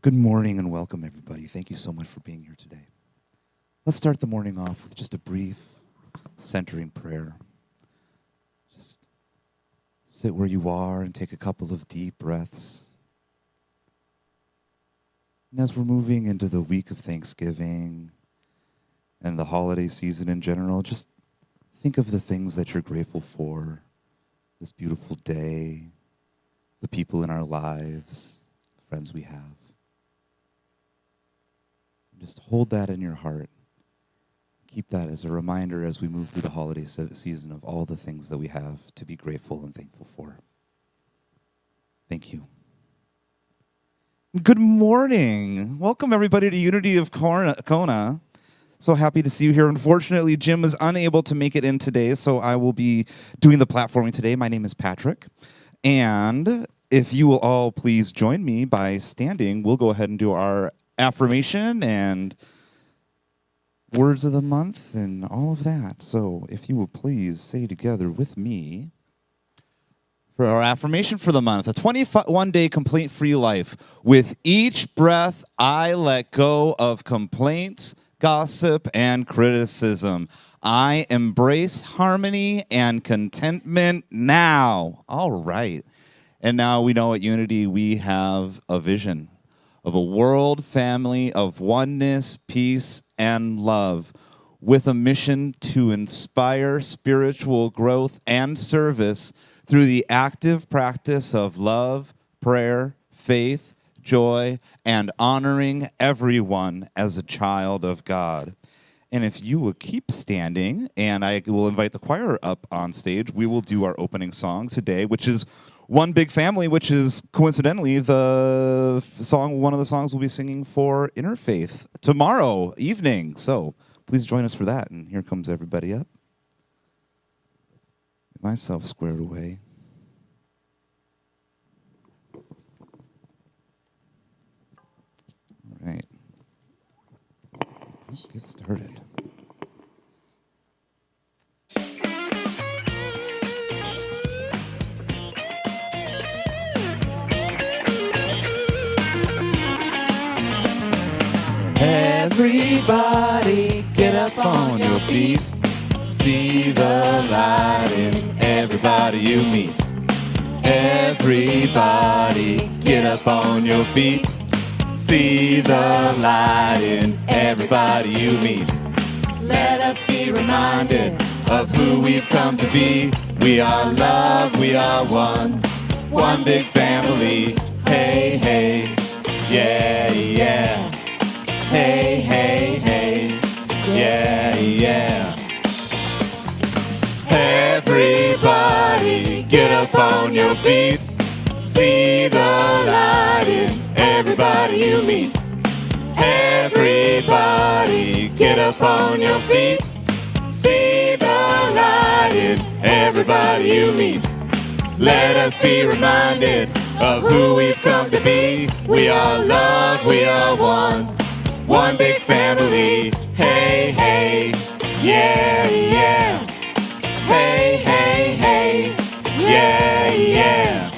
Good morning and welcome, everybody. Thank you so much for being here today. Let's start the morning off with just a brief centering prayer. Just sit where you are and take a couple of deep breaths. And as we're moving into the week of Thanksgiving and the holiday season in general, just think of the things that you're grateful for, this beautiful day, the people in our lives, the friends we have. Just hold that in your heart. Keep that as a reminder as we move through the holiday season of all the things that we have to be grateful and thankful for. Thank you. Good morning. Welcome, everybody, to Unity of Kona. So happy to see you here. Unfortunately, Jim was unable to make it in today, so I will be doing the platforming today. My name is Patrick. And if you will all please join me by standing, we'll go ahead and do our affirmation and words of the month and all of that. So if you will please say together with me for our affirmation for the month, a 21-day complaint-free life. With each breath, I let go of complaints, gossip, and criticism. I embrace harmony and contentment now. All right. And now we know at Unity we have a vision of a world family of oneness, peace, and love, with a mission to inspire spiritual growth and service through the active practice of love, prayer, faith, joy, and honoring everyone as a child of God. And if you will keep standing, and I will invite the choir up on stage, we will do our opening song today, which is One Big Family, which is coincidentally the song, one of the songs we'll be singing for Interfaith tomorrow evening. So please join us for that. And here comes everybody up. Get myself squared away. All right. Let's get started. Everybody get up on your feet. See the light in everybody you meet. Everybody get up on your feet. See the light in everybody you meet. Let us be reminded of who we've come to be. We are love, we are one. One big family. Hey, hey, yeah, yeah. Hey, hey, hey, yeah, yeah. Everybody get up on your feet. See the light in everybody you meet. Everybody get up on your feet. See the light in everybody you meet. Let us be reminded of who we've come to be. We are love, we are one. One big family, hey, hey, yeah, yeah. Hey, hey, hey, yeah, yeah.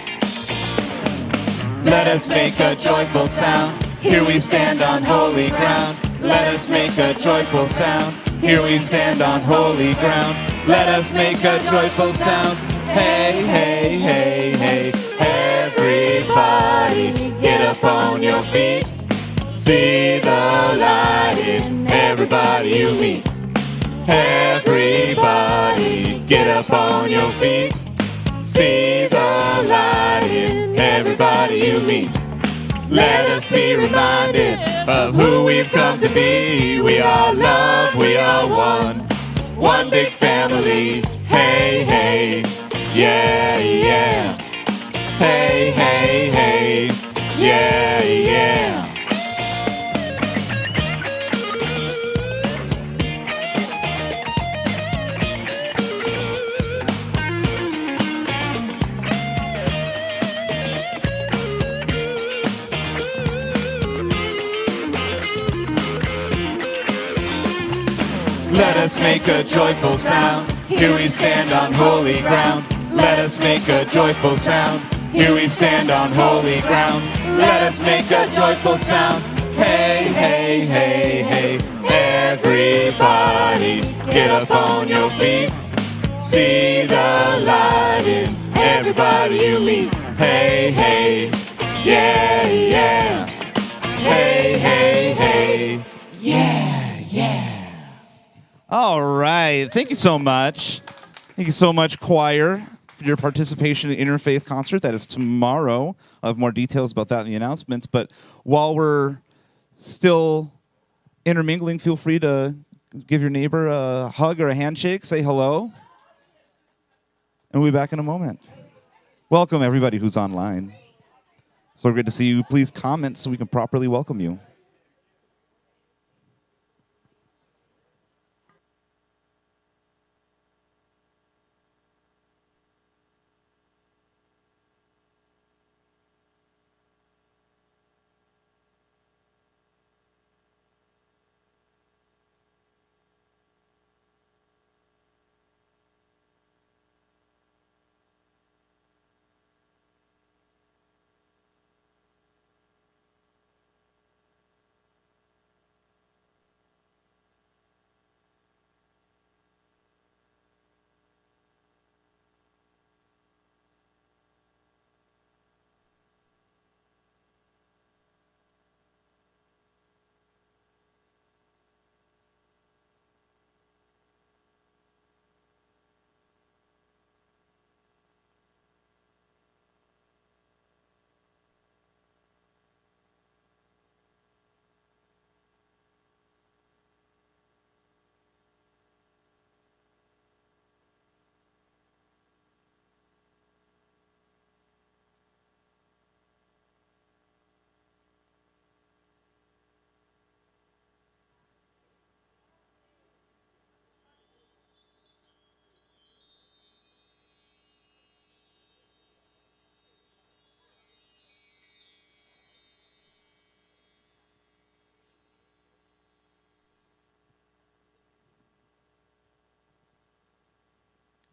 Let us make a joyful sound. Here we stand on holy ground. Let us make a joyful sound. Here we stand on holy ground. Let us make a joyful sound. Hey, hey, hey, hey. Everybody get up on your feet. See the light in everybody you meet. Everybody get up on your feet. See the light in everybody you meet. Let us be reminded of who we've come to be. We are love, we are one. One big family. Hey, hey, yeah, yeah. Hey, hey, hey, yeah, yeah. Let us make a joyful sound. Here we stand on holy ground. Let us make a joyful sound. Here we stand on holy ground. Let us make a joyful sound. Hey, hey, hey, hey, everybody, get up on your feet. See the light in everybody you meet. Hey, hey, yeah, yeah. Hey, hey, hey, yeah, yeah. All right. Thank you so much. Thank you so much, choir, for your participation in Interfaith Concert. That is tomorrow. I'll have more details about that in the announcements. But while we're still intermingling, feel free to give your neighbor a hug or a handshake, say hello. And we'll be back in a moment. Welcome, everybody who's online. So great to see you. Please comment so we can properly welcome you.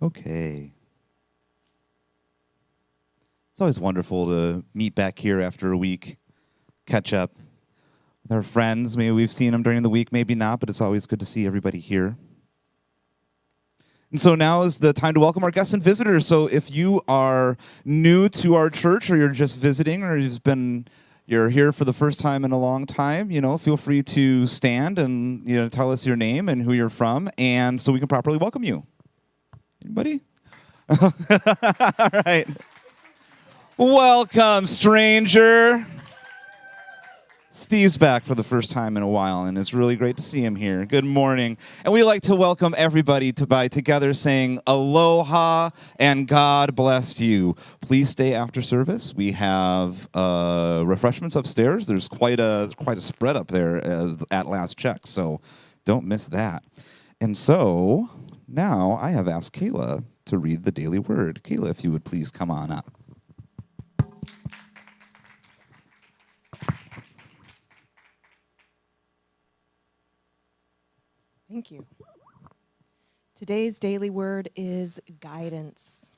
Okay. It's always wonderful to meet back here after a week, catch up with our friends. Maybe we've seen them during the week, maybe not, but it's always good to see everybody here. And so now is the time to welcome our guests and visitors. So if you are new to our church, or you're just visiting, or you're here for the first time in a long time, feel free to stand and tell us your name and who you're from, and so we can properly welcome you. Anybody? All right. Welcome, stranger. Steve's back for the first time in a while, and it's really great to see him here. Good morning. And we like to welcome everybody by together saying aloha and God bless you. Please stay after service. We have refreshments upstairs. There's quite a spread up there at last check, so don't miss that. And so now I have asked Kayla to read the daily word. Kayla, if you would please come on up. Thank you. Today's daily word is guidance.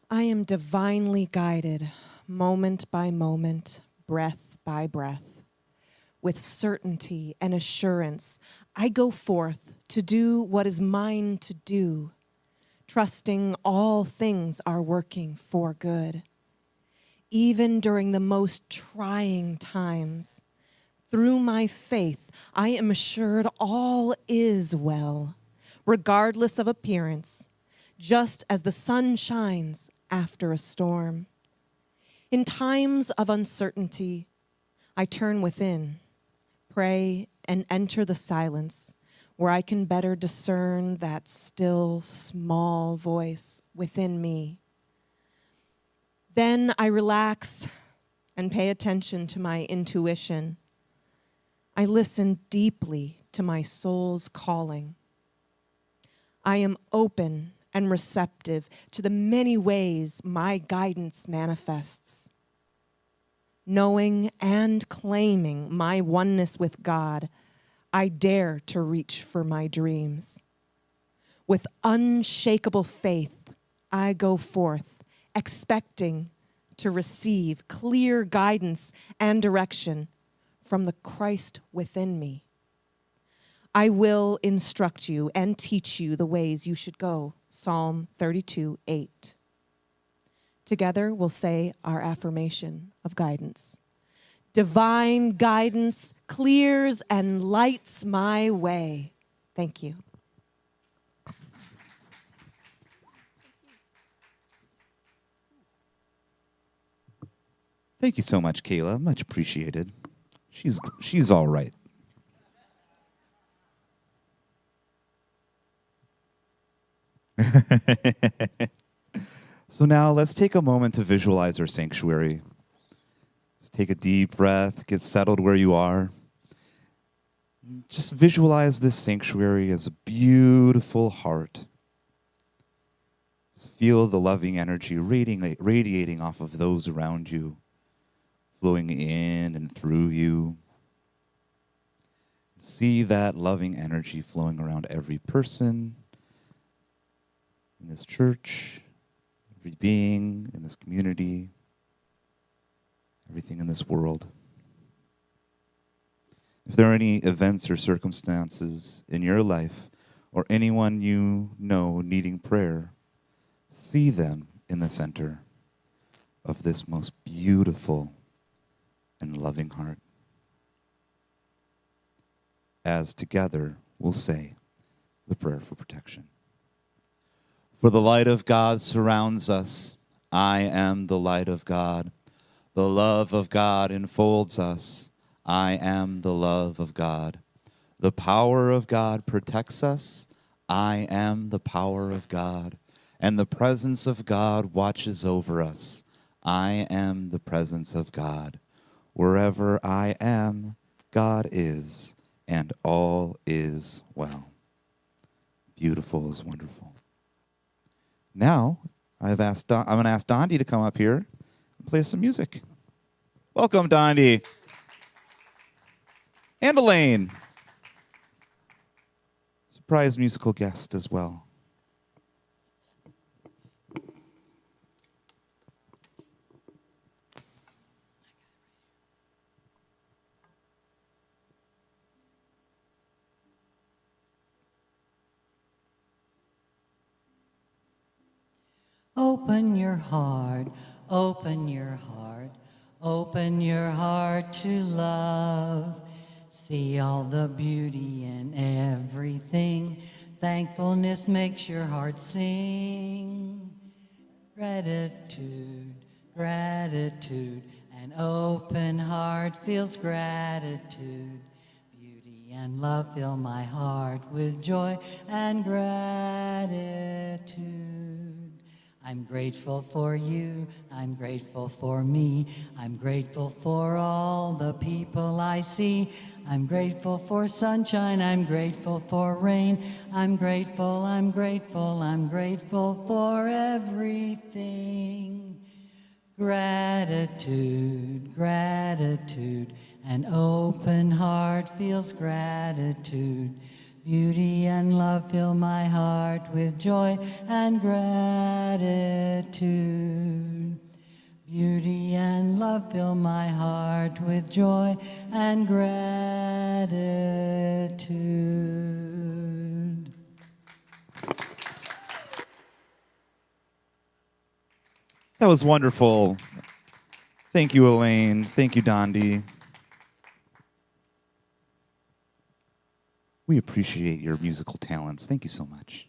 I am divinely guided, moment by moment, breath by breath. With certainty and assurance, I go forth to do what is mine to do, trusting all things are working for good. Even during the most trying times, through my faith, I am assured all is well, regardless of appearance, just as the sun shines after a storm. In times of uncertainty, I turn within, pray, and enter the silence where I can better discern that still, small voice within me. Then I relax and pay attention to my intuition. I listen deeply to my soul's calling. I am open and receptive to the many ways my guidance manifests. Knowing and claiming my oneness with God, I dare to reach for my dreams. With unshakable faith, I go forth, expecting to receive clear guidance and direction from the Christ within me. I will instruct you and teach you the ways you should go. Psalm 32:8. Together we'll say our affirmation of guidance. Divine guidance clears and lights my way. Thank you. Thank you so much, Kayla. Much appreciated. She's all right. So now let's take a moment to visualize our sanctuary. Let's take a deep breath, get settled where you are. Just visualize this sanctuary as a beautiful heart. Just feel the loving energy radiating off of those around you, flowing in and through you. See that loving energy flowing around every person in this church, every being in this community, everything in this world. If there are any events or circumstances in your life or anyone you know needing prayer, see them in the center of this most beautiful and loving heart. As together we'll say the prayer for protection. For the light of God surrounds us. I am the light of God. The love of God enfolds us. I am the love of God. The power of God protects us. I am the power of God. And the presence of God watches over us. I am the presence of God. Wherever I am, God is, and all is well. Beautiful is wonderful. Now, I'm going to ask Dondi to come up here and play some music. Welcome, Dondi. And Elaine. Surprise musical guest as well. Open your heart, open your heart, open your heart to love. See all the beauty in everything. Thankfulness makes your heart sing. Gratitude, gratitude, an open heart feels gratitude. Beauty and love fill my heart with joy and gratitude. I'm grateful for you, I'm grateful for me, I'm grateful for all the people I see. I'm grateful for sunshine, I'm grateful for rain, I'm grateful, I'm grateful, I'm grateful for everything. Gratitude, gratitude, an open heart feels gratitude. Beauty and love fill my heart with joy and gratitude. Beauty and love fill my heart with joy and gratitude. That was wonderful. Thank you, Elaine. Thank you, Dondi. We appreciate your musical talents. Thank you so much.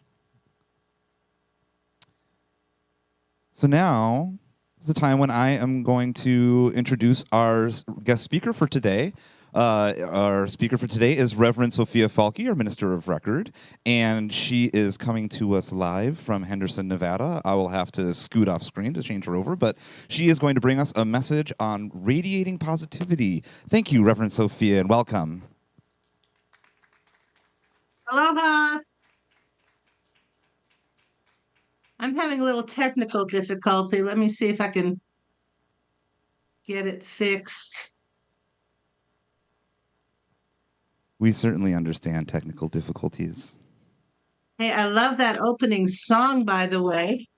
So now is the time when I am going to introduce our guest speaker for today. Our speaker for today is Reverend Sophia Falke, our Minister of Record, and she is coming to us live from Henderson, Nevada. I will have to scoot off screen to change her over, but she is going to bring us a message on radiating positivity. Thank you, Reverend Sophia, and welcome. Aloha. I'm having a little technical difficulty. Let me see if I can get it fixed. We certainly understand technical difficulties. Hey, I love that opening song, by the way.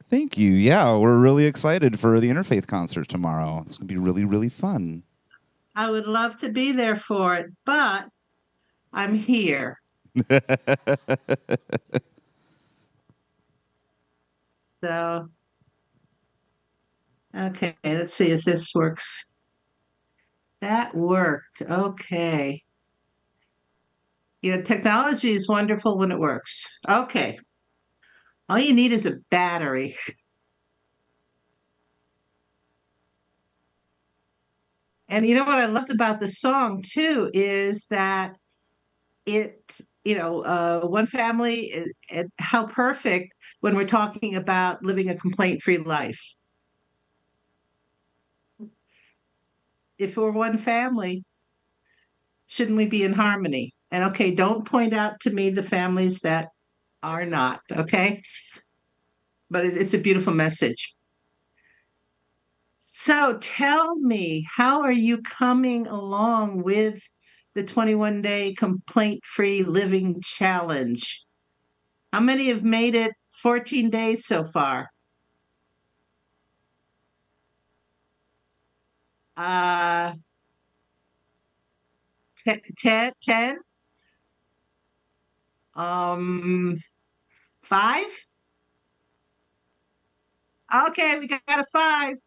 Thank you. Yeah, we're really excited for the Interfaith concert tomorrow. It's going to be really, really fun. I would love to be there for it, but I'm here. So, okay, let's see if this works. That worked. Okay. Technology is wonderful when it works. Okay. All you need is a battery. And you know what I loved about the song too is that it, one family, how perfect when we're talking about living a complaint-free life. If we're one family, shouldn't we be in harmony? And okay, don't point out to me the families that are not, okay? But it's a beautiful message. So tell me, how are you coming along with the 21-day complaint-free living challenge? How many have made it 14 days so far? 10, 10? Um, 5? Okay, we got a 5.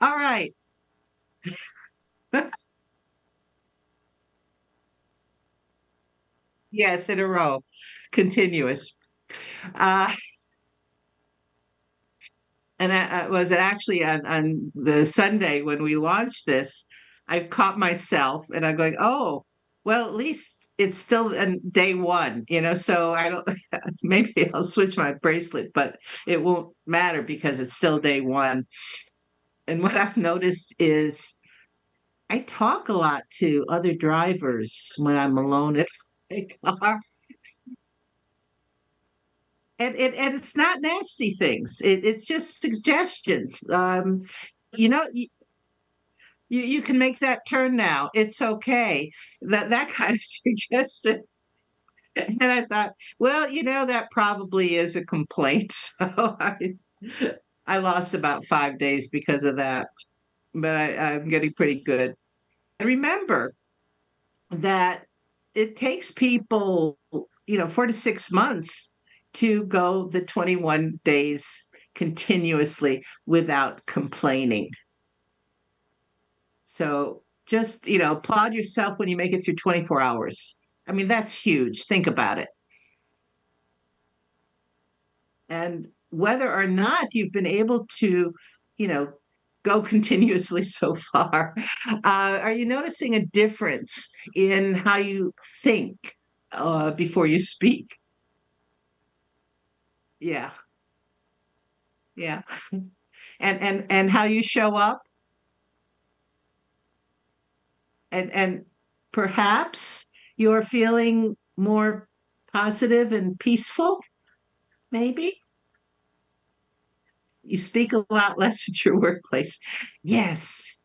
All right. Yes, in a row, continuous. Uh, and was it actually on the Sunday when we launched this? I caught myself and I'm going, oh, well, at least it's still in day one, so I don't, maybe I'll switch my bracelet, but it won't matter because it's still day one. And what I've noticed is I talk a lot to other drivers when I'm alone in my car. And it's not nasty things. It's just suggestions. You can make that turn now. It's okay. That kind of suggestion. And I thought, well, that probably is a complaint. So I lost about 5 days because of that, but I'm getting pretty good. And remember that it takes people, 4 to 6 months to go the 21 days continuously without complaining. So just, applaud yourself when you make it through 24 hours. I mean, that's huge. Think about it. And whether or not you've been able to, you know, go continuously so far, are you noticing a difference in how you think before you speak? Yeah, yeah. And how you show up, and perhaps you're feeling more positive and peaceful, maybe. You speak a lot less at your workplace. Yes,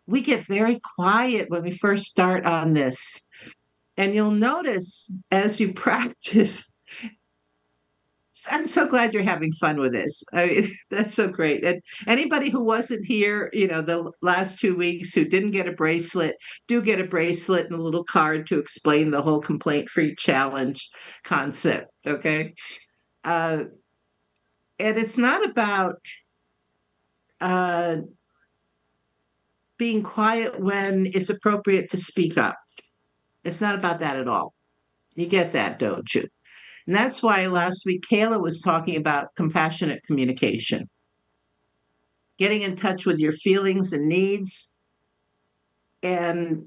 we get very quiet when we first start on this. And you'll notice as you practice, I'm so glad you're having fun with this. I mean, that's so great. And anybody who wasn't here, the last 2 weeks who didn't get a bracelet, do get a bracelet and a little card to explain the whole complaint-free challenge concept. Okay. Uh, and it's not about uh, being quiet when it's appropriate to speak up. It's not about that at all. You get that, don't you? And that's why last week Kayla was talking about compassionate communication, getting in touch with your feelings and needs and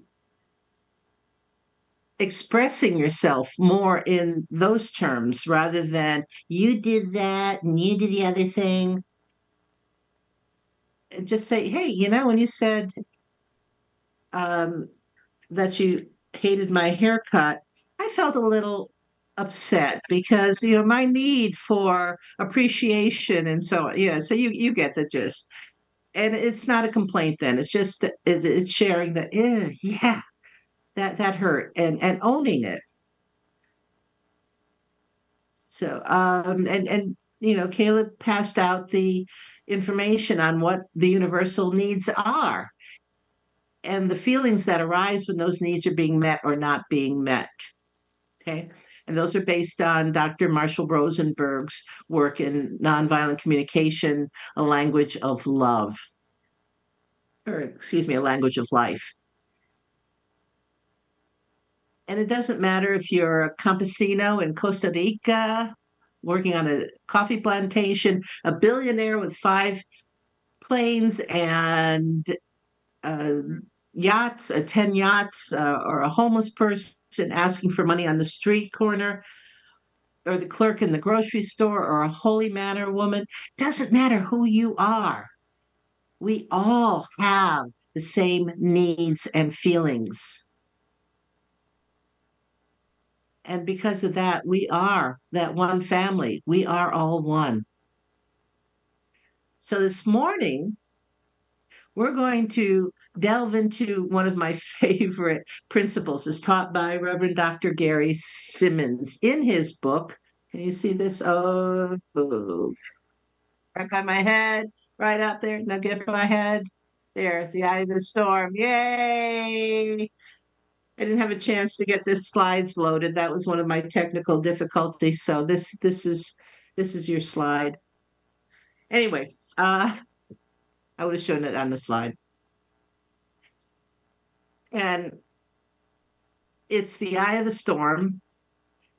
expressing yourself more in those terms rather than you did that and you did the other thing. And just say, hey, when you said um, that you hated my haircut, I felt a little upset because my need for appreciation and so on. Yeah, so you get the gist. And it's not a complaint then. It's just it's sharing that, yeah, that hurt and owning it. So and Caleb passed out the information on what the universal needs are and the feelings that arise when those needs are being met or not being met. Okay. And those are based on Dr. Marshall Rosenberg's work in nonviolent communication, a language of love, or excuse me, a language of life. And it doesn't matter if you're a campesino in Costa Rica working on a coffee plantation, a billionaire with 5 planes and uh, yachts, 10 yachts, or a homeless person asking for money on the street corner, or the clerk in the grocery store, or a holy man or woman. Doesn't matter who you are. We all have the same needs and feelings. And because of that, we are that one family. We are all one. So this morning, we're going to delve into one of my favorite principles as taught by Reverend Dr. Gary Simmons in his book. Can you see this? Oh, right by my head, right up there. Now get my head. There, the eye of the storm. Yay! I didn't have a chance to get the slides loaded. That was one of my technical difficulties. So this is your slide. Anyway, I would have shown it on the slide. And it's the eye of the storm,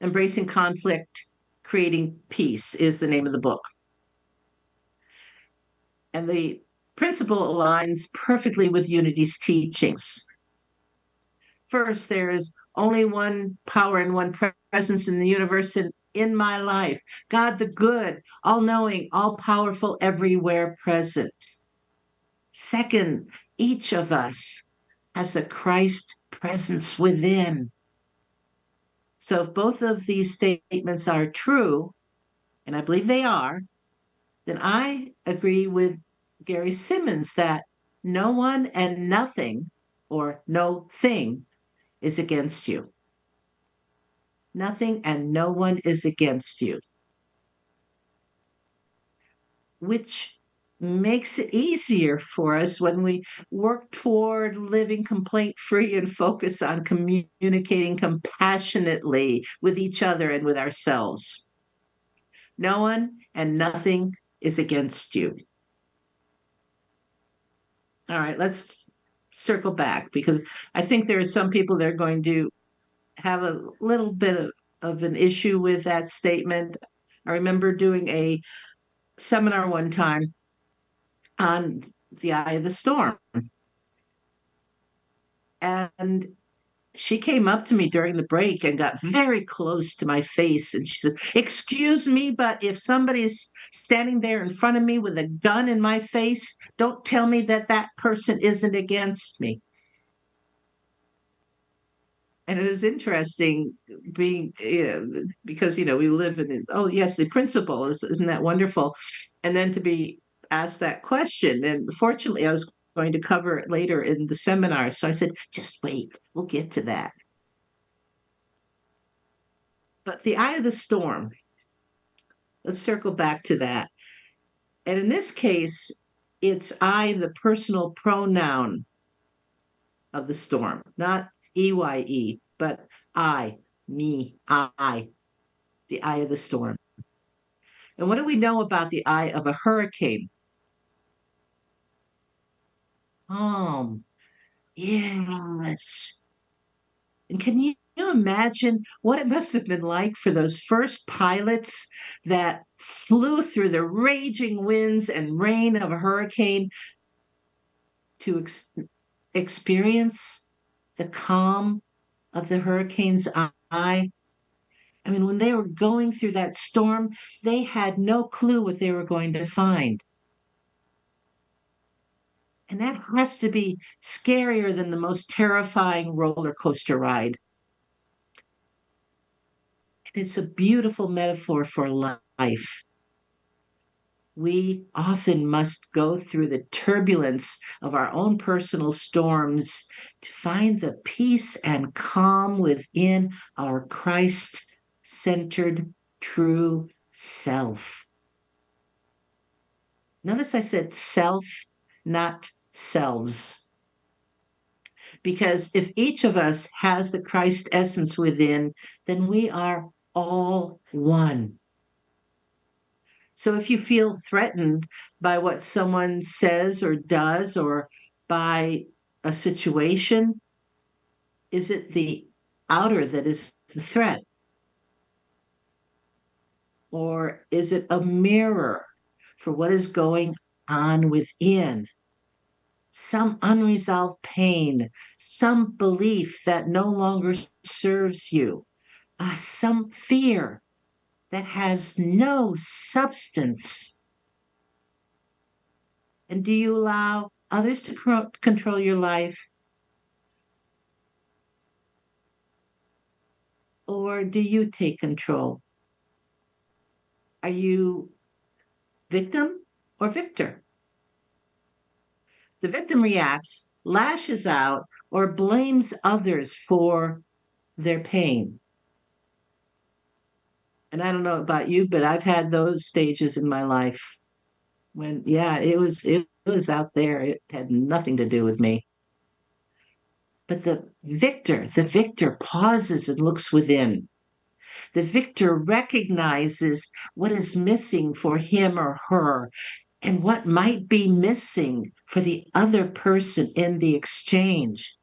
embracing conflict, creating peace is the name of the book. And the principle aligns perfectly with Unity's teachings. First, there is only one power and one presence in the universe and in my life. God the good, all knowing, all powerful, everywhere present. Second, each of us has the Christ presence within. So if both of these statements are true, and I believe they are, then I agree with Gary Simmons that no one and nothing, or no thing, is against you. Nothing and no one is against you, which makes it easier for us when we work toward living complaint free and focus on communicating compassionately with each other and with ourselves. No one and nothing is against you. All right, let's circle back because I think there are some people that are going to have a little bit of an issue with that statement. I remember doing a seminar one time on the eye of the storm. And she came up to me during the break and got very close to my face. And she said, "Excuse me, but if somebody's standing there in front of me with a gun in my face, don't tell me that that person isn't against me." And it was interesting being, because, we live in, oh, yes, the principle isn't that wonderful? And then to be asked that question. And fortunately, I was going to cover it later in the seminar. So I said, just wait, we'll get to that. But the eye of the storm, let's circle back to that. And in this case, it's I, the personal pronoun of the storm, not EYE, but I, me, I, the eye of the storm. And what do we know about the eye of a hurricane? Yes. And can you imagine what it must have been like for those first pilots that flew through the raging winds and rain of a hurricane to experience the calm of the hurricane's eye? I mean, when they were going through that storm, they had no clue what they were going to find. And that has to be scarier than the most terrifying roller coaster ride. And it's a beautiful metaphor for life. We often must go through the turbulence of our own personal storms to find the peace and calm within our Christ-centered true self. Notice I said self, not selves. Because if each of us has the Christ essence within, then we are all one. So if you feel threatened by what someone says or does or by a situation, is it the outer that is the threat? Or is it a mirror for what is going on within? Some unresolved pain, some belief that no longer serves you, some fear that has no substance. And do you allow others to control your life? Or do you take control? Are you victim or victor? The victim reacts, lashes out, or blames others for their pain. And I don't know about you, but I've had those stages in my life when, yeah, it was out there. It had nothing to do with me. But the victor pauses and looks within. The victor recognizes what is missing for him or her and what might be missing for the other person in the exchange.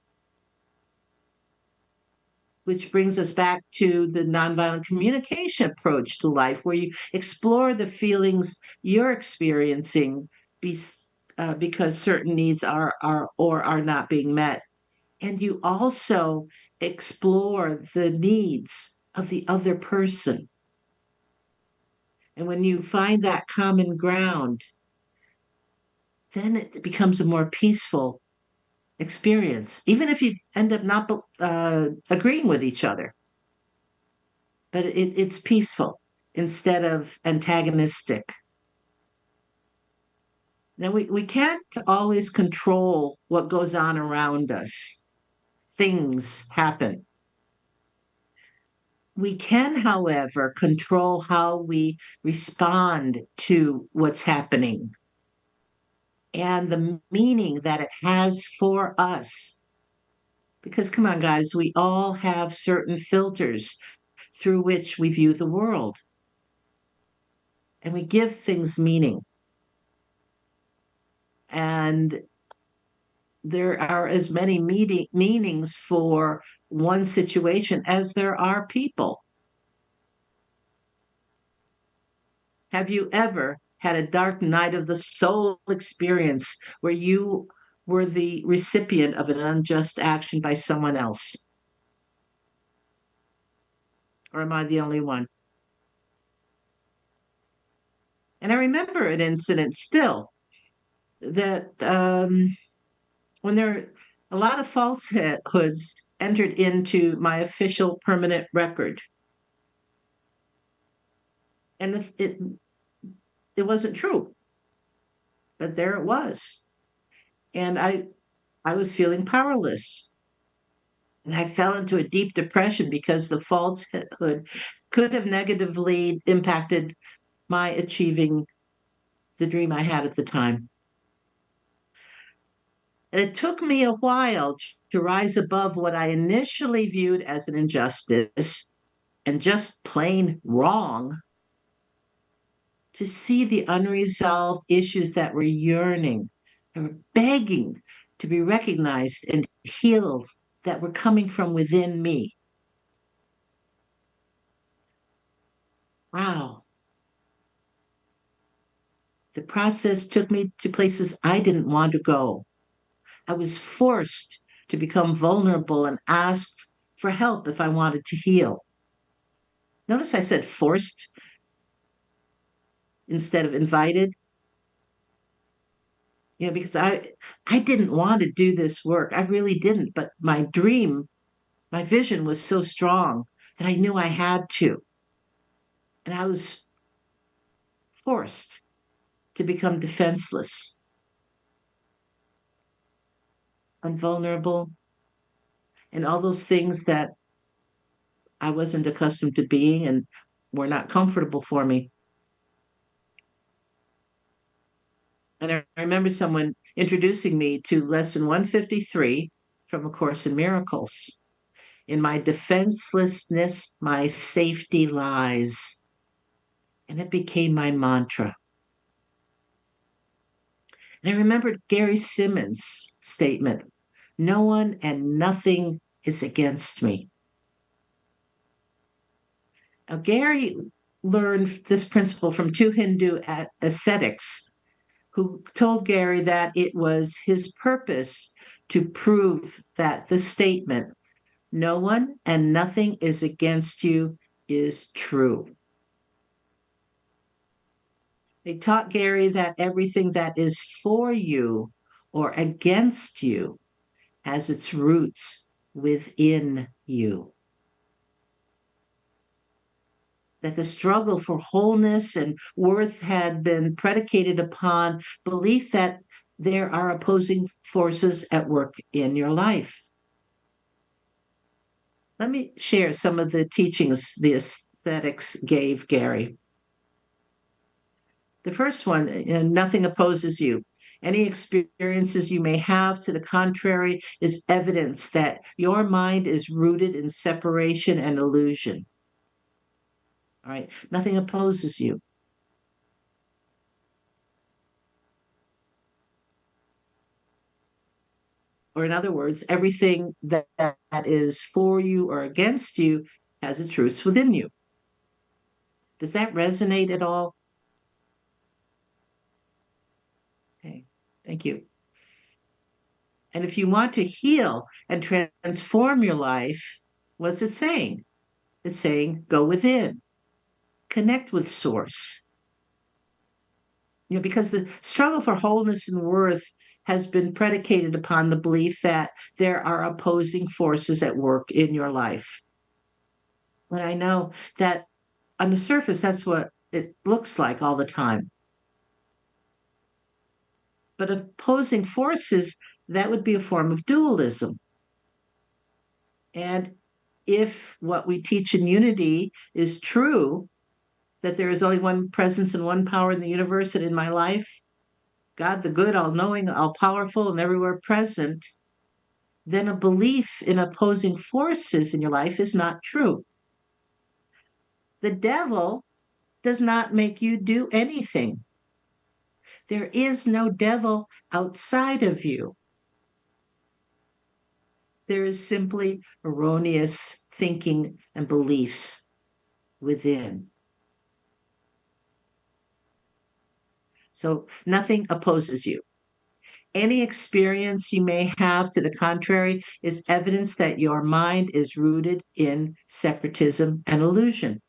Which brings us back to the nonviolent communication approach to life, where you explore the feelings you're experiencing because certain needs are or are not being met. And you also explore the needs of the other person. And when you find that common ground, then it becomes a more peaceful experience, even if you end up not agreeing with each other. But it's peaceful instead of antagonistic. Now, we can't always control what goes on around us. Things happen. We can, however, control how we respond to what's happening and the meaning that it has for us. Because, come on, guys, we all have certain filters through which we view the world and we give things meaning. And there are as many meanings for one situation as there are people. Have you ever had a dark night of the soul experience where you were the recipient of an unjust action by someone else? Or am I the only one? And I remember an incident still that when there a lot of falsehoods entered into my official permanent record. And it wasn't true, but there it was. And I was feeling powerless. And I fell into a deep depression because the falsehood could have negatively impacted my achieving the dream I had at the time. And it took me a while to rise above what I initially viewed as an injustice and just plain wrong, to see the unresolved issues that were yearning and were begging to be recognized and healed, that were coming from within me. Wow. The process took me to places I didn't want to go. I was forced to become vulnerable and ask for help if I wanted to heal. Notice I said forced instead of invited. Because I didn't want to do this work. I really didn't, but my dream, my vision was so strong that I knew I had to. And I was forced to become defenseless, vulnerable, and all those things that I wasn't accustomed to being and were not comfortable for me. And I remember someone introducing me to lesson 153 from A Course in Miracles. In my defenselessness, my safety lies. And it became my mantra. And I remembered Gary Simmons' statement, no one and nothing is against me. Now, Gary learned this principle from two Hindu ascetics who told Gary that it was his purpose to prove that the statement, no one and nothing is against you, is true. They taught Gary that everything that is for you or against you has its roots within you. That the struggle for wholeness and worth had been predicated upon belief that there are opposing forces at work in your life. Let me share some of the teachings the ascetics gave Gary. The first one, nothing opposes you. Any experiences you may have to the contrary is evidence that your mind is rooted in separation and illusion. All right, nothing opposes you. Or in other words, everything that is for you or against you has its roots within you. Does that resonate at all? Okay, thank you. And if you want to heal and transform your life, what's it saying? It's saying go within, connect with source. Because the struggle for wholeness and worth has been predicated upon the belief that there are opposing forces at work in your life. And I know that on the surface, that's what it looks like all the time. But opposing forces, that would be a form of dualism. And if what we teach in unity is true, that there is only one presence and one power in the universe and in my life, God, the good, all knowing, all powerful, and everywhere present, then a belief in opposing forces in your life is not true. The devil does not make you do anything. There is no devil outside of you. There is simply erroneous thinking and beliefs within. So nothing opposes you. Any experience you may have to the contrary is evidence that your mind is rooted in separatism and illusion.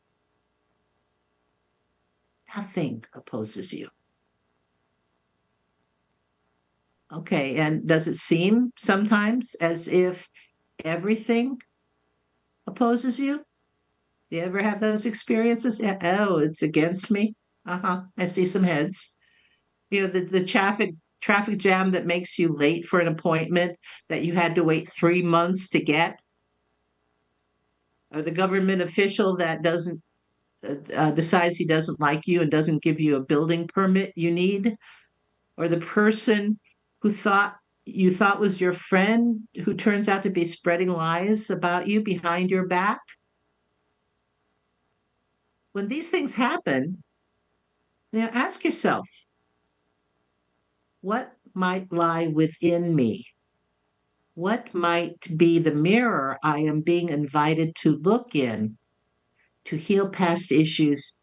Nothing opposes you. Okay, and does it seem sometimes as if everything opposes you? Do you ever have those experiences? Oh, it's against me. I see some heads. The traffic jam that makes you late for an appointment that you had to wait 3 months to get, or the government official that doesn't decides he doesn't like you and doesn't give you a building permit you need, or the person who you thought was your friend who turns out to be spreading lies about you behind your back. When these things happen, ask yourself, what might lie within me? What might be the mirror I am being invited to look in to heal past issues,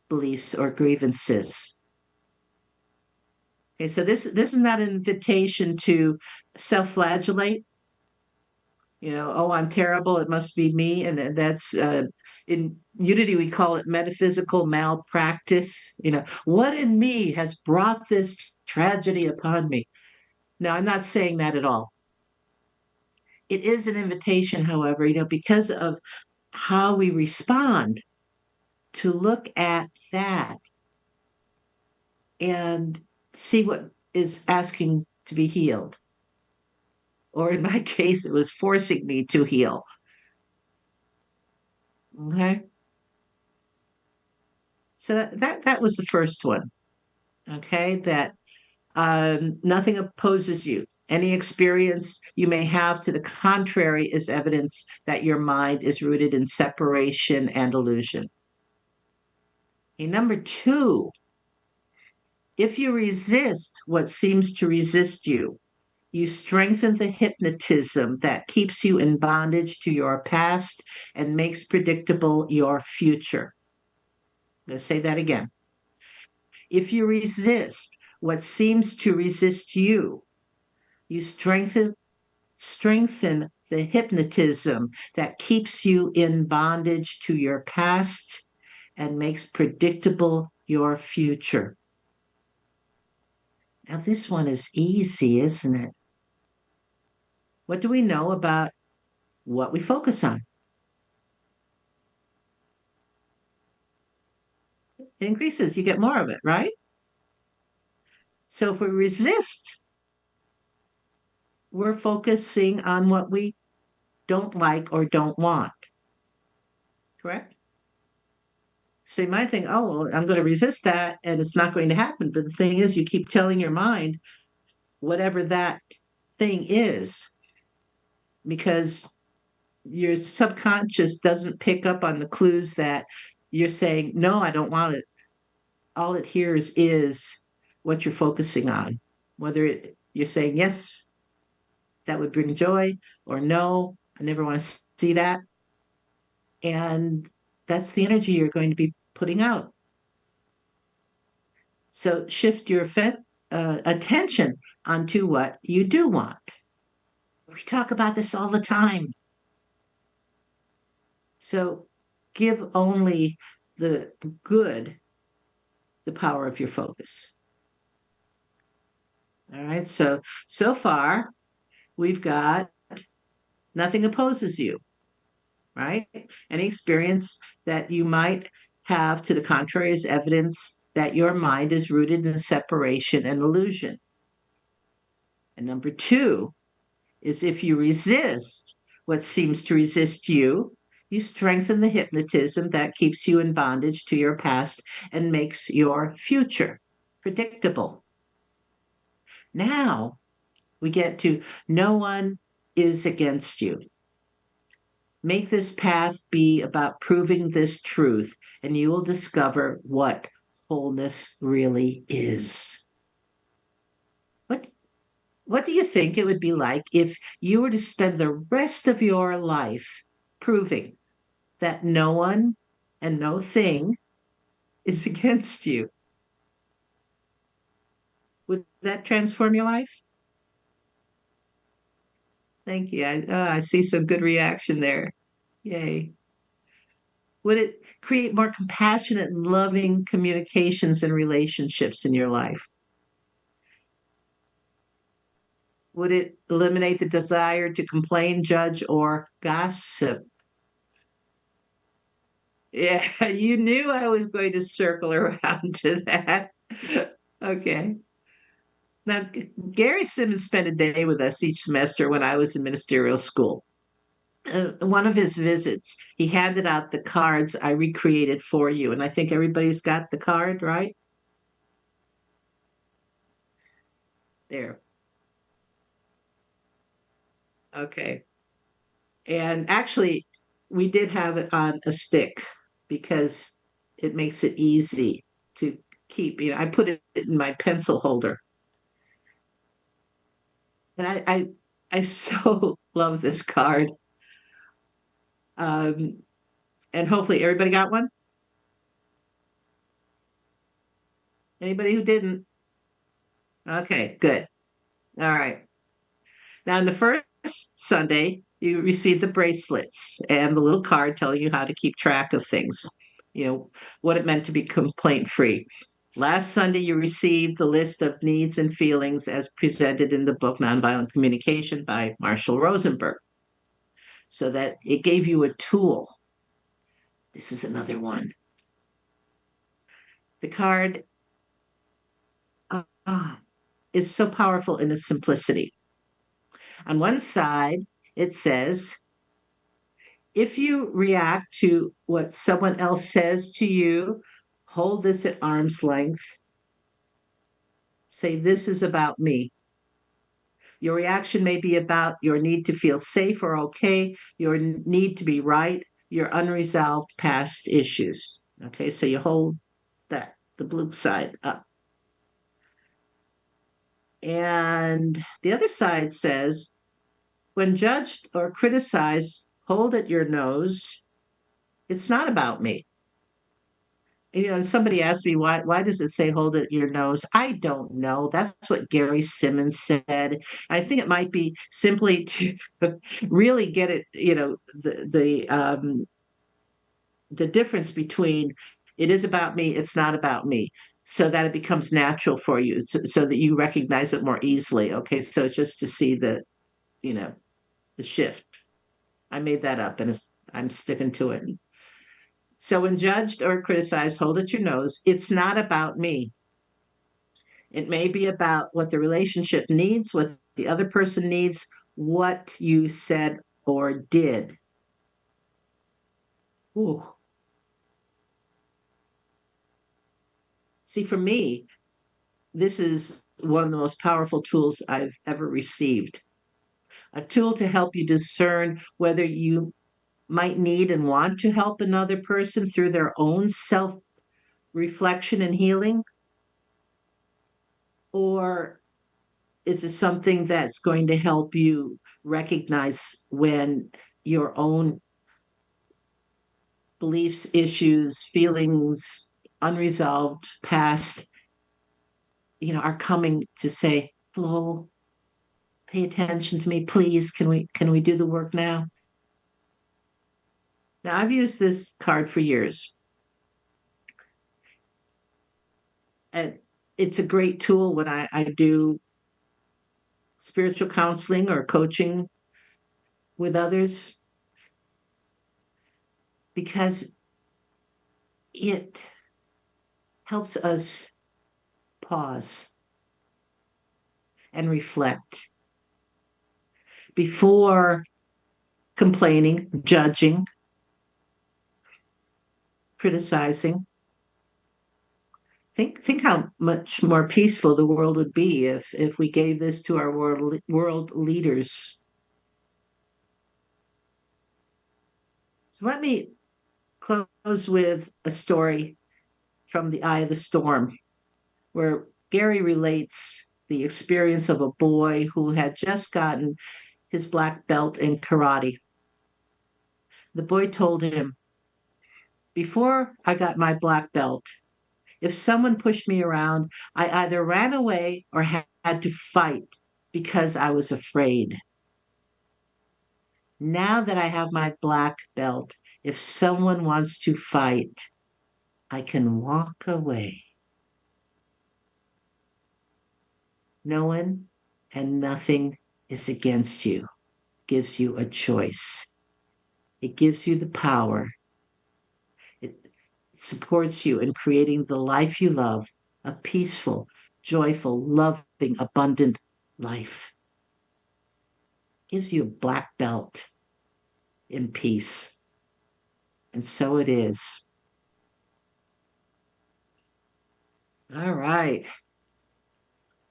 beliefs, or grievances? Okay, so this is not an invitation to self-flagellate. Oh, I'm terrible. It must be me, and that's in unity we call it metaphysical malpractice. What in me has brought this tragedy upon me? No, I'm not saying that at all. It is an invitation, however, because of how we respond, to look at that and see what is asking to be healed. Or in my case, it was forcing me to heal. Okay. So that was the first one. Okay. That Nothing opposes you. Any experience you may have to the contrary is evidence that your mind is rooted in separation and illusion. Okay, number two, if you resist what seems to resist you, you strengthen the hypnotism that keeps you in bondage to your past and makes predictable your future. Let's say that again. If you resist what seems to resist you, you strengthen the hypnotism that keeps you in bondage to your past and makes predictable your future. Now, this one is easy, isn't it? What do we know about what we focus on? It increases, you get more of it, right? So if we resist, we're focusing on what we don't like or don't want, correct? So you might think, oh, well, I'm going to resist that and it's not going to happen. But the thing is, you keep telling your mind whatever that thing is because your subconscious doesn't pick up on the clues that you're saying, no, I don't want it. All it hears is what you're focusing on, whether you're saying, yes, that would bring joy, or no, I never want to see that. And that's the energy you're going to be putting out. So shift your attention onto what you do want. We talk about this all the time. So give only the good the power of your focus. All right. So far, we've got nothing opposes you, right? Any experience that you might have to the contrary is evidence that your mind is rooted in separation and illusion. And number two is if you resist what seems to resist you, you strengthen the hypnotism that keeps you in bondage to your past and makes your future predictable. Now we get to no one is against you. Make this path be about proving this truth, and you will discover what wholeness really is. What do you think it would be like if you were to spend the rest of your life proving that no one and no thing is against you? Would that transform your life? Thank you. I see some good reaction there. Yay. Would it create more compassionate and loving communications and relationships in your life? Would it eliminate the desire to complain, judge, or gossip? Yeah, you knew I was going to circle around to that. Okay. Now, Gary Simmons spent a day with us each semester when I was in ministerial school. One of his visits, he handed out the cards I recreated for you. And I think everybody's got the card, right? There. Okay. And actually, we did have it on a stick because it makes it easy to keep. I put it in my pencil holder. And I so love this card. Um, and hopefully everybody got one. Anybody who didn't? Okay, good. All right. Now, in the first Sunday, you receive the bracelets and the little card telling you how to keep track of things, what it meant to be complaint free. Last Sunday, you received the list of needs and feelings as presented in the book Nonviolent Communication by Marshall Rosenberg, so that it gave you a tool. This is another one. The card is so powerful in its simplicity. On one side, it says, if you react to what someone else says to you, hold this at arm's length. Say, this is about me. Your reaction may be about your need to feel safe or okay, your need to be right, your unresolved past issues. Okay, so you hold that, the blue side up. And the other side says, when judged or criticized, hold at your nose. It's not about me. Somebody asked me why does it say hold it your nose? I don't know. That's what Gary Simmons said. I think it might be simply to really get it, the difference between it is about me, it's not about me, so that it becomes natural for you, so that you recognize it more easily. Okay, so just to see you know, the shift. I made that up and I'm sticking to it. So when judged or criticized, hold at your nose. It's not about me. It may be about what the relationship needs, what the other person needs, what you said or did. Ooh. See, for me, this is one of the most powerful tools I've ever received. A tool to help you discern whether you might need and want to help another person through their own self reflection and healing, or is it something that's going to help you recognize when your own beliefs, issues, feelings, unresolved past, are coming to say, hello, pay attention to me, please. Can we do the work now? Now I've used this card for years. And it's a great tool when I do spiritual counseling or coaching with others, because it helps us pause and reflect before complaining, judging, criticizing. Think how much more peaceful the world would be if we gave this to our world leaders. So let me close with a story from The Eye of the Storm, where Gary relates the experience of a boy who had just gotten his black belt in karate. The boy told him, before I got my black belt, if someone pushed me around, I either ran away or had to fight because I was afraid. Now that I have my black belt, if someone wants to fight, I can walk away. No one and nothing is against you. Gives you a choice. It gives you the power. It supports you in creating the life you love, a peaceful, joyful, loving, abundant life. Gives you a black belt in peace. And so it is. All right.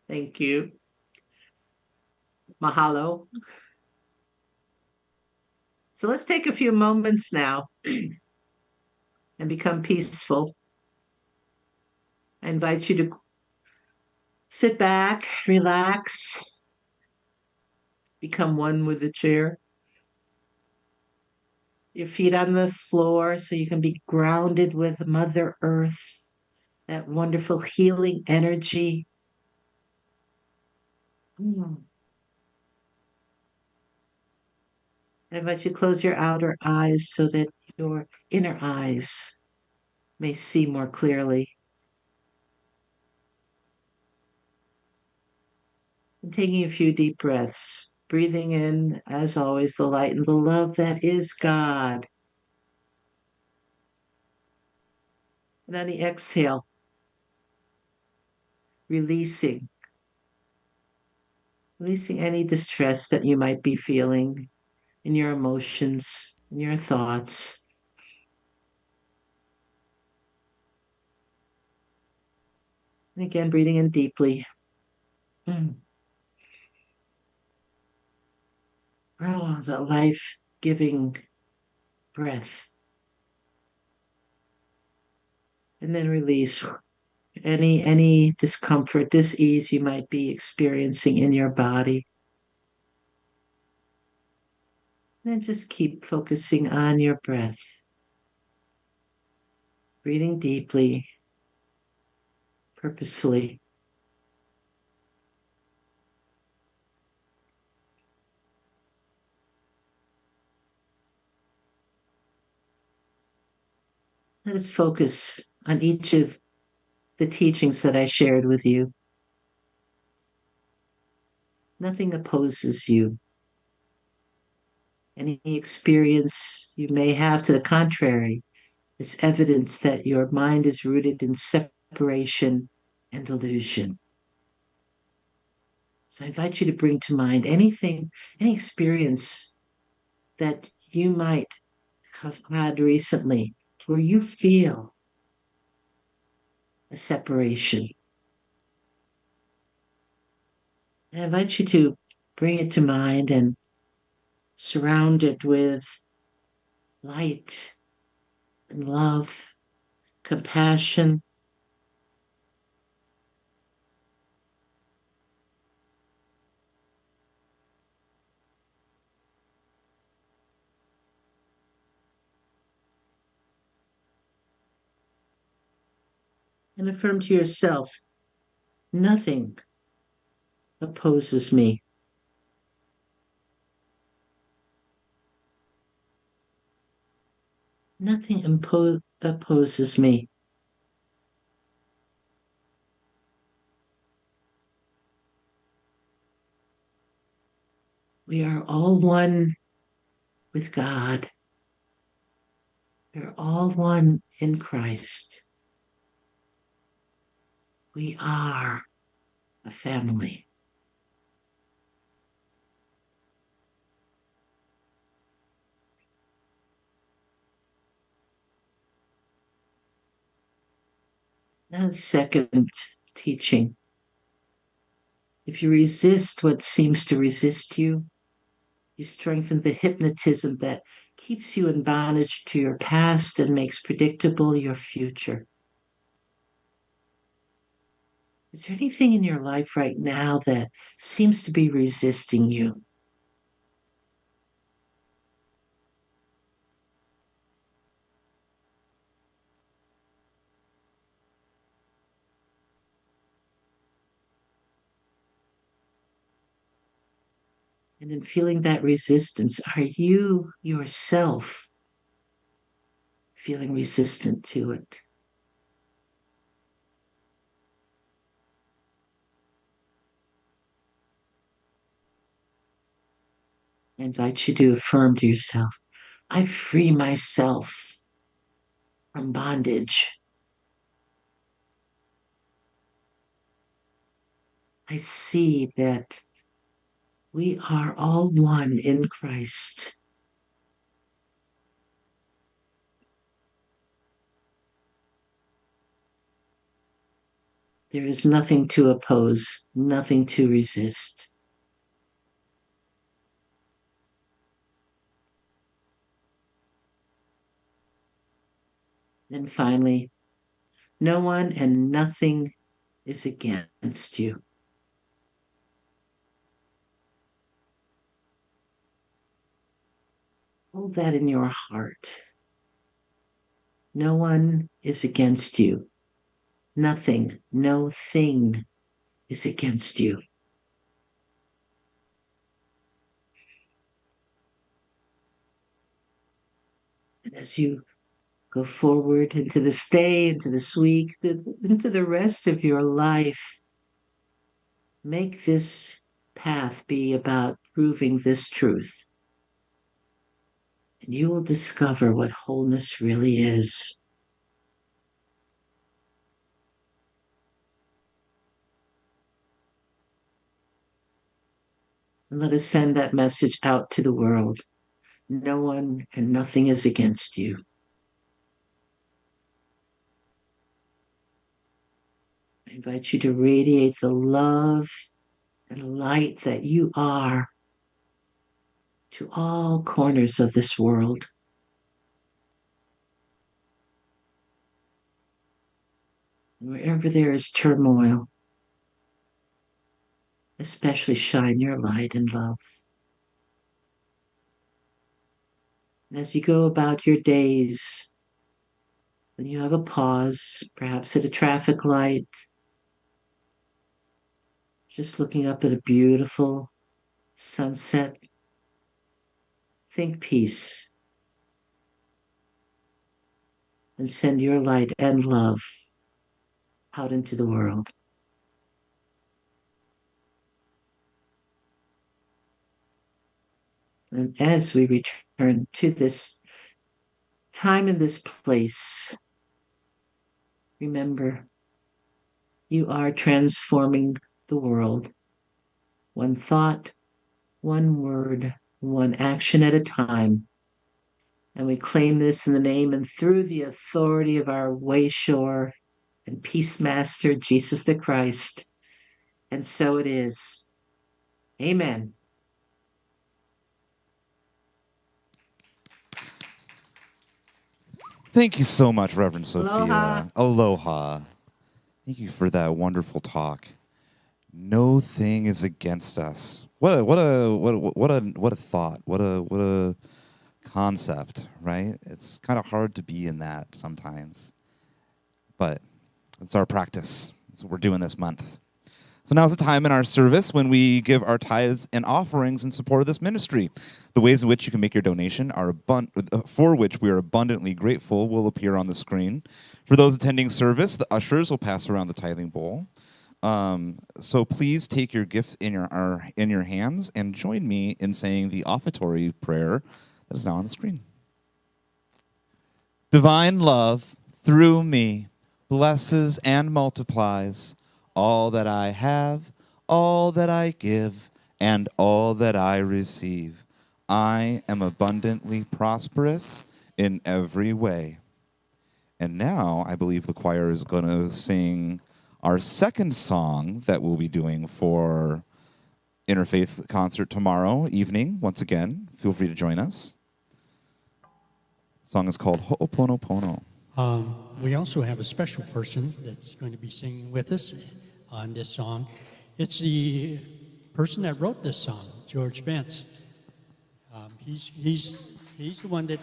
Thank you. Mahalo. So let's take a few moments now and become peaceful. I invite you to sit back, relax, become one with the chair. Your feet on the floor so you can be grounded with Mother Earth, that wonderful healing energy. I invite you to close your outer eyes so that your inner eyes may see more clearly. And taking a few deep breaths, breathing in, as always, the light and the love that is God. And on the exhale, releasing any distress that you might be feeling in your emotions, in your thoughts. And again, breathing in deeply, Mm. Oh, the life-giving breath. And then release any discomfort, dis-ease you might be experiencing in your body. Then just keep focusing on your breath. Breathing deeply, purposefully. Let us focus on each of the teachings that I shared with you. Nothing opposes you. Any experience you may have to the contrary is evidence that your mind is rooted in separation and illusion. So I invite you to bring to mind anything, any experience that you might have had recently where you feel a separation. And I invite you to bring it to mind and surround it with light and love, compassion. And affirm to yourself, nothing opposes me. Nothing opposes me. We are all one with God. We're all one in Christ. We are a family. And second teaching, if you resist what seems to resist you, you strengthen the hypnotism that keeps you in bondage to your past and makes predictable your future. Is there anything in your life right now that seems to be resisting you? And in feeling that resistance, are you yourself feeling resistant to it? I invite you to affirm to yourself, I free myself from bondage. I see that we are all one in Christ. There is nothing to oppose, nothing to resist. And finally, no one and nothing is against you. Hold that in your heart. No one is against you. Nothing, no thing is against you. And as you go forward into this day, into this week, into the rest of your life, make this path be about proving this truth. And you will discover what wholeness really is. And let us send that message out to the world. No one and nothing is against you. I invite you to radiate the love and light that you are to all corners of this world. Wherever there is turmoil, especially shine your light and love. As you go about your days, when you have a pause, perhaps at a traffic light, just looking up at a beautiful sunset, think peace and send your light and love out into the world. And as we return to this time and this place, remember, you are transforming the world, one thought, one word, one action at a time. And we claim this in the name and through the authority of our Wayshore and Peace Master, Jesus the Christ. And so it is. Amen. Thank you so much, Reverend Sophia. Aloha. Aloha. Thank you for that wonderful talk. No thing is against us. What a thought. What a concept, right? It's kind of hard to be in that sometimes, but it's our practice. That's what we're doing this month. So now's the time in our service when we give our tithes and offerings in support of this ministry. The ways in which you can make your donation are for which we are abundantly grateful will appear on the screen. For those attending service, the ushers will pass around the tithing bowl. So please take your gifts in your hands and join me in saying the offertory prayer that is now on the screen. Divine love through me blesses and multiplies all that I have, all that I give, and all that I receive. I am abundantly prosperous in every way. And now I believe the choir is going to sing our second song that we'll be doing for Interfaith Concert tomorrow evening. Once again, feel free to join us. The song is called Ho'oponopono. We also have a special person that's going to be singing with us on this song. It's the person that wrote this song, George Spence. He's the one that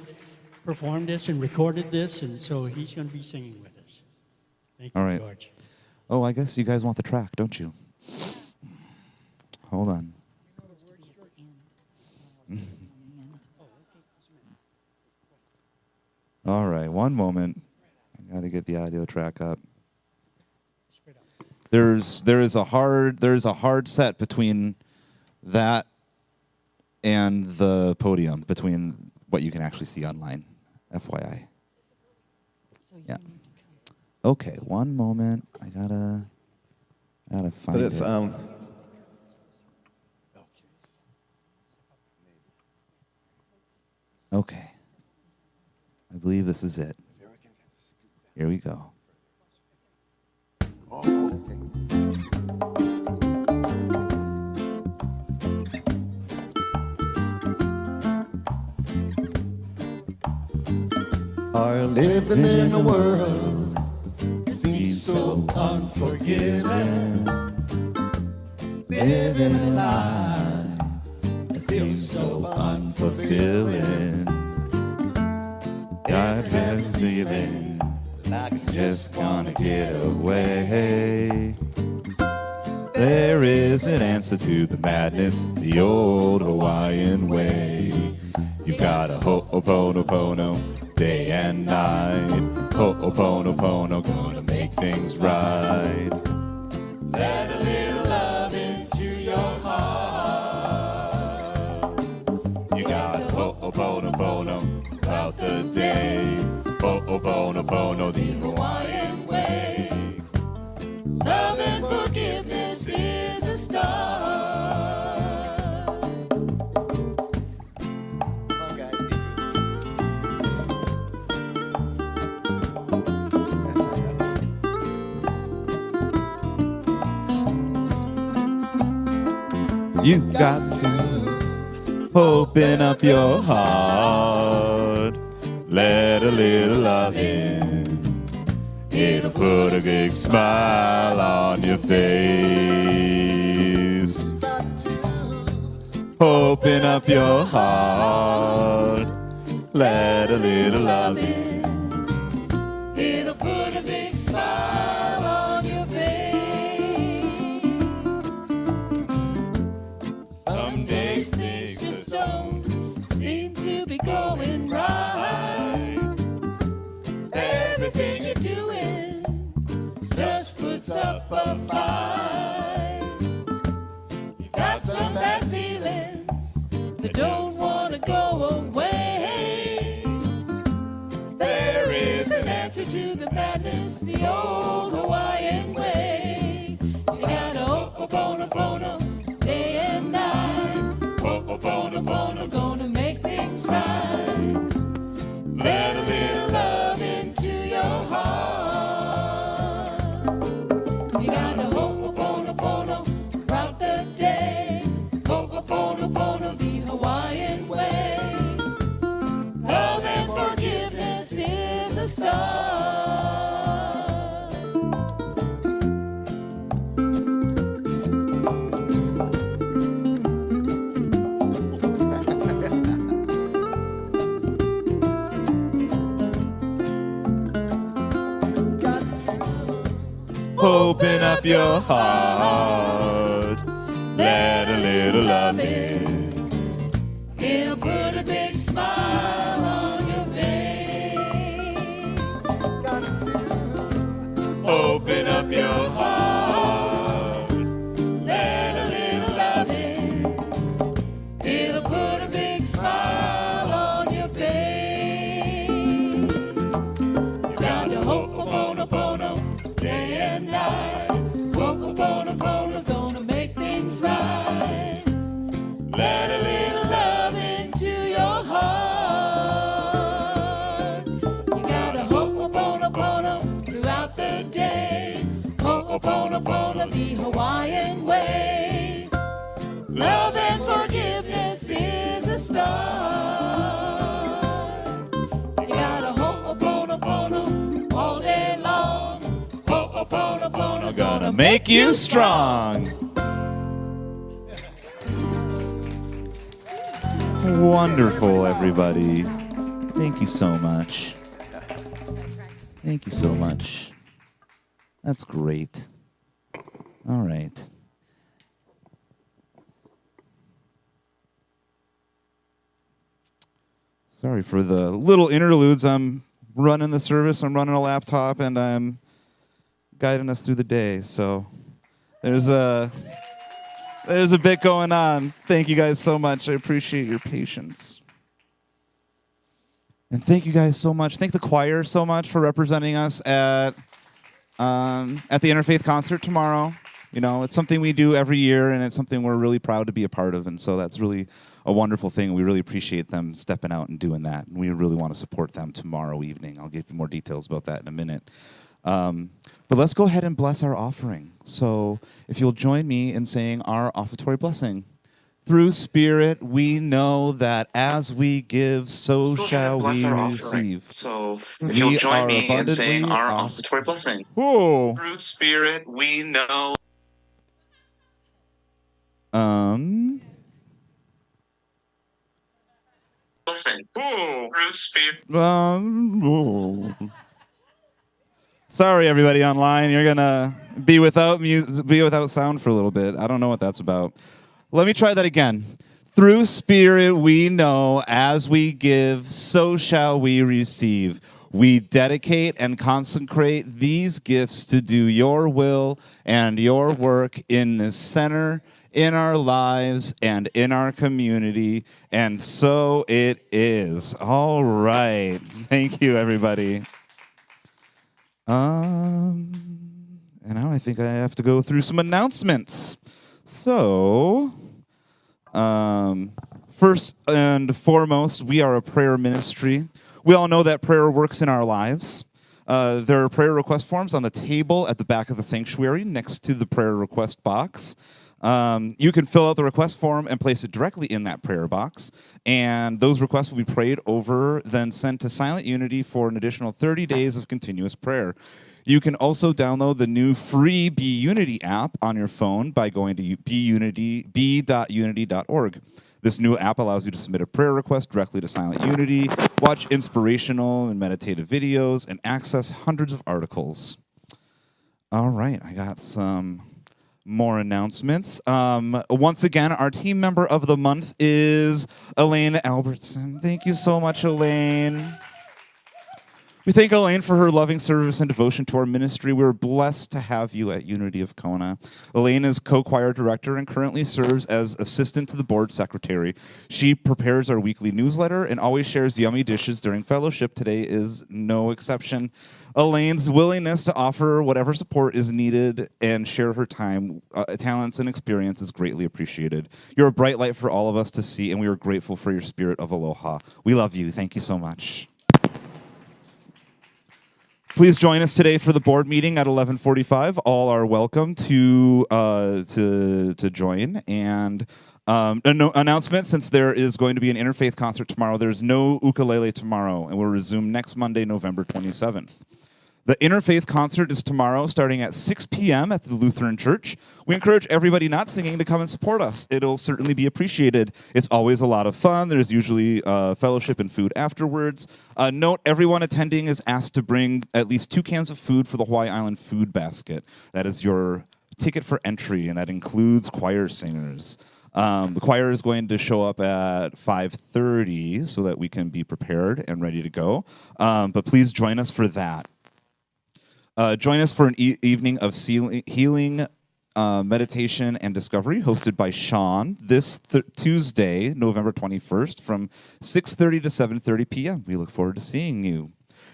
performed this and recorded this, and so he's going to be singing with us. Thank you, All right. George. Oh, I guess you guys want the track, don't you? Hold on. All right, one moment. I got to get the audio track up. There is a hard set between that and the podium, between what you can actually see online. FYI. Yeah. Okay, one moment. I gotta find it. Okay. I believe this is it. Here we go. Are living in a world seems so unforgiving. Living a life that feels so Unfulfilling. Got that feeling like it's just gonna get away. There is an answer to the madness, the old Hawaiian way. You've got a ho'oponopono day and night. Ho'oponopono gonna make things right. Let a little love into your heart. You got a ho'oponopono about the day. Ho'oponopono the Hawaiian way. Love and forgiveness is a start. Come on, guys. You've got to open up your heart. Let a little love in. It'll put a big smile on your face. Open up your heart. Let a little love in. It'll put a big smile on your face. Some days things just don't seem to be going right. Everything you're doing just puts up a fight. You got some bad feelings that don't want to go away. There is an answer to the madness, the old Hawaiian way. You gotta ho'oponopono day and night. Ho'oponopono gonna make things right. Let a little love into your heart. You gotta ho'oponopono throughout the day. Ho'oponopono the Hawaiian way. Love and forgiveness is a start. Open up your heart. Let a little love in. It'll put a big smile on your face. Open up your heart. Let a little love in. It'll put a big smile on your face. You got to ho'oponopono day and night. Ho'oponopono gonna make things right. Let a little love into your heart. You gotta ho'oponopono throughout the day. Ho'oponopono the Hawaiian way. Love and forgiveness is a start. You gotta ho'oponopono all day long. Ho'oponopono gonna make you strong. Wonderful, everybody. Thank you so much. Thank you so much. That's great. All right. Sorry for the little interludes. I'm running the service, I'm running a laptop, and I'm guiding us through the day. So there's a bit going on. Thank you guys so much. I appreciate your patience. And thank you guys so much. Thank the choir so much for representing us at the Interfaith concert tomorrow. You know, it's something we do every year, and it's something we're really proud to be a part of. And so that's really a wonderful thing. We really appreciate them stepping out and doing that. And we really want to support them tomorrow evening. I'll give you more details about that in a minute. But let's go ahead and bless our offering. So if you'll join me in saying our offertory blessing. Through Spirit, we know that as we give, so shall we receive. So if you'll join me in saying our offertory blessing. Whoa. Through Spirit, we know. Blessing. Through Spirit. Sorry, everybody online. You're gonna be without sound for a little bit. I don't know what that's about. Let me try that again. Through Spirit, we know as we give, so shall we receive. We dedicate and consecrate these gifts to do your will and your work in this center, in our lives, and in our community. And so it is. All right. Thank you, everybody. And now I think I have to go through some announcements. So, first and foremost, we are a prayer ministry. We all know that prayer works in our lives. There are prayer request forms on the table at the back of the sanctuary next to the prayer request box. You can fill out the request form and place it directly in that prayer box. And those requests will be prayed over, then sent to Silent Unity for an additional 30 days of continuous prayer. You can also download the new free Be Unity app on your phone by going to b.unity.org. This new app allows you to submit a prayer request directly to Silent Unity, watch inspirational and meditative videos, and access hundreds of articles. All right, I got some more announcements. Once again, our team member of the month is Elaine Albertson. Thank you so much, Elaine. We thank Elaine for her loving service and devotion to our ministry. We're blessed to have you at Unity of Kona. Elaine is co-choir director and currently serves as assistant to the board secretary. She prepares our weekly newsletter and always shares yummy dishes during fellowship. Today is no exception. Elaine's willingness to offer whatever support is needed and share her time, talents, and experience is greatly appreciated. You're a bright light for all of us to see, and we are grateful for your spirit of aloha. We love you. Thank you so much. Please join us today for the board meeting at 11:45. All are welcome to join. And announcement, since there is going to be an interfaith concert tomorrow, there's no ukulele tomorrow, and we'll resume next Monday, November 27th. The interfaith concert is tomorrow starting at 6 p.m. at the Lutheran Church. We encourage everybody not singing to come and support us. It'll certainly be appreciated. It's always a lot of fun. There's usually fellowship and food afterwards. Note, everyone attending is asked to bring at least 2 cans of food for the Hawaii Island Food Basket. That is your ticket for entry, and that includes choir singers. The choir is going to show up at 5:30 so that we can be prepared and ready to go. But please join us for that. Join us for an evening of healing, meditation, and discovery hosted by Sean this Tuesday, November 21st from 6:30 to 7:30 p.m. We look forward to seeing you.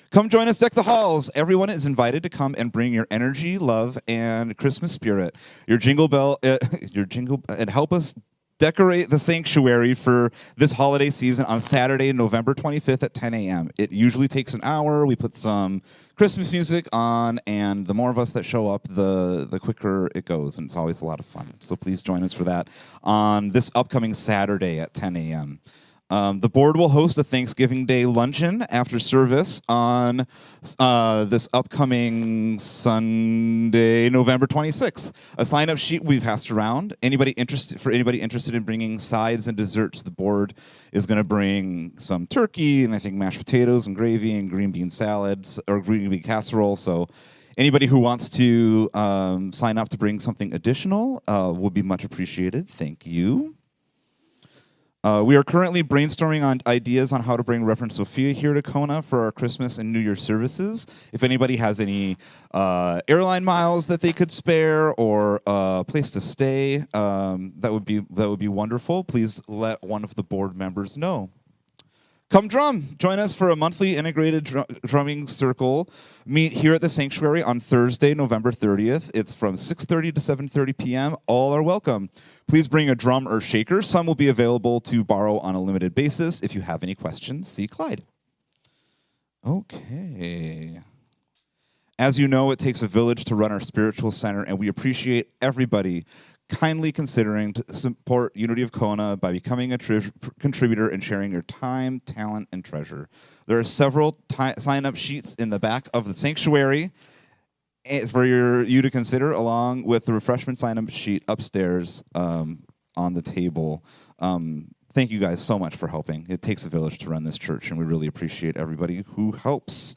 Come join us, deck the halls. Everyone is invited to come and bring your energy, love, and Christmas spirit. Your jingle bell, and help us decorate the sanctuary for this holiday season on Saturday, November 25th at 10 a.m. It usually takes an hour. We put some Christmas music on, and the more of us that show up, the quicker it goes, and it's always a lot of fun. So please join us for that on this upcoming Saturday at 10 a.m. The board will host a Thanksgiving Day luncheon after service on this upcoming Sunday, November 26th. A sign-up sheet will be passed around. Anybody interested in bringing sides and desserts, the board is going to bring some turkey and I think mashed potatoes and gravy and green bean salads or green bean casserole. So anybody who wants to sign up to bring something additional would be much appreciated. Thank you. We are currently brainstorming on ideas on how to bring Rev Sophia here to Kona for our Christmas and New Year services. If anybody has any airline miles that they could spare or a place to stay, that would be wonderful. Please let one of the board members know. Come drum. Join us for a monthly integrated drumming circle. Meet here at the sanctuary on Thursday, November 30th. It's from 6:30 to 7:30 p.m. All are welcome. Please bring a drum or shaker. Some will be available to borrow on a limited basis. If you have any questions, see Clyde. Okay. As you know, it takes a village to run our spiritual center, and we appreciate everybody kindly considering to support Unity of Kona by becoming a contributor and sharing your time, talent, and treasure. There are several sign-up sheets in the back of the sanctuary for you to consider, along with the refreshment sign-up sheet upstairs on the table. Thank you guys so much for helping. It takes a village to run this church, and we really appreciate everybody who helps.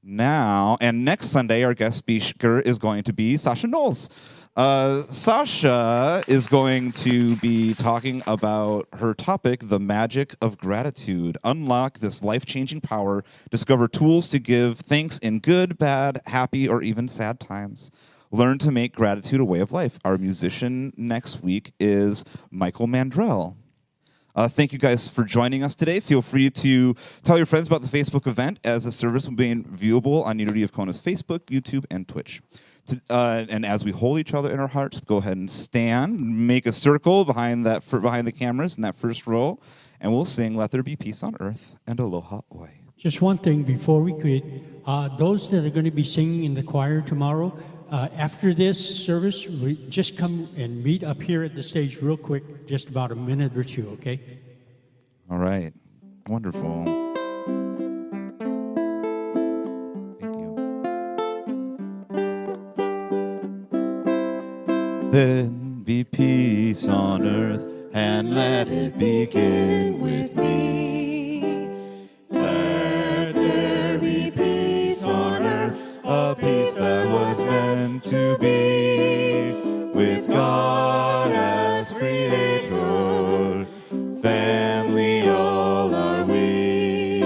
Now, and next Sunday, our guest speaker is going to be Sasha Knowles. Sasha is going to be talking about her topic, the magic of gratitude. Unlock this life-changing power. Discover tools to give thanks in good, bad, happy, or even sad times. Learn to make gratitude a way of life. Our musician next week is Michael Mandrell. Thank you guys for joining us today. Feel free to tell your friends about the Facebook event, as the service will be viewable on Unity of Kona's Facebook, YouTube, and Twitch. And as we hold each other in our hearts, go ahead and stand, make a circle behind the cameras in that first row, and we'll sing "Let There Be Peace on Earth" and "Aloha Oi." Just one thing before we quit. Those that are going to be singing in the choir tomorrow, After this service, we just come and meet up here at the stage real quick, just about a minute or two, okay? All right. Wonderful. Thank you. Then be peace on earth, and let it begin with me. Let there be peace on earth, a peace that was meant to be, with God as creator. Family all are we.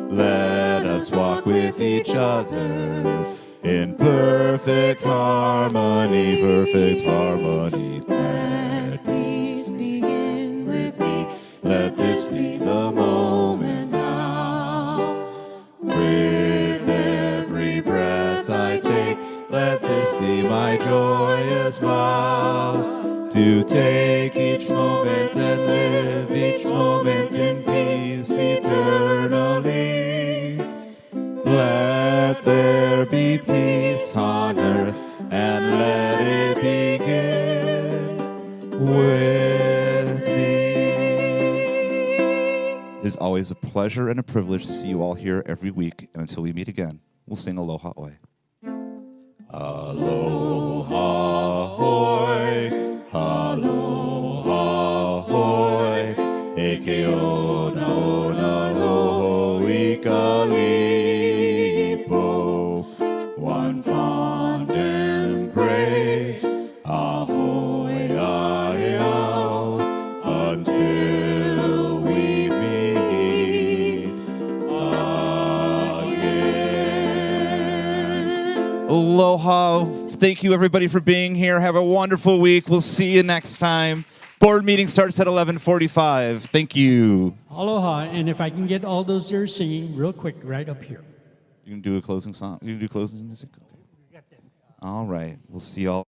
Let us walk with each other in perfect harmony, perfect harmony. Let peace begin with me. Let this be the moment now. With every breath I take, let this be my joyous vow. To take each moment and live each moment in peace eternally. Let there be peace on earth, and let it begin with me. It is always a pleasure and a privilege to see you all here every week. And until we meet again, we'll sing Aloha Oi. Aloha Hoi, Aloha Hoi, Eke ona ona loho ikalipo. One fond embrace, ahoy aiao, until we meet again. Aloha. Thank you, everybody, for being here. Have a wonderful week. We'll see you next time. Board meeting starts at 11:45. Thank you. Aloha, and if I can get all those there singing real quick right up here. You can do a closing song? You can do closing music? Okay. All right. We'll see y'all.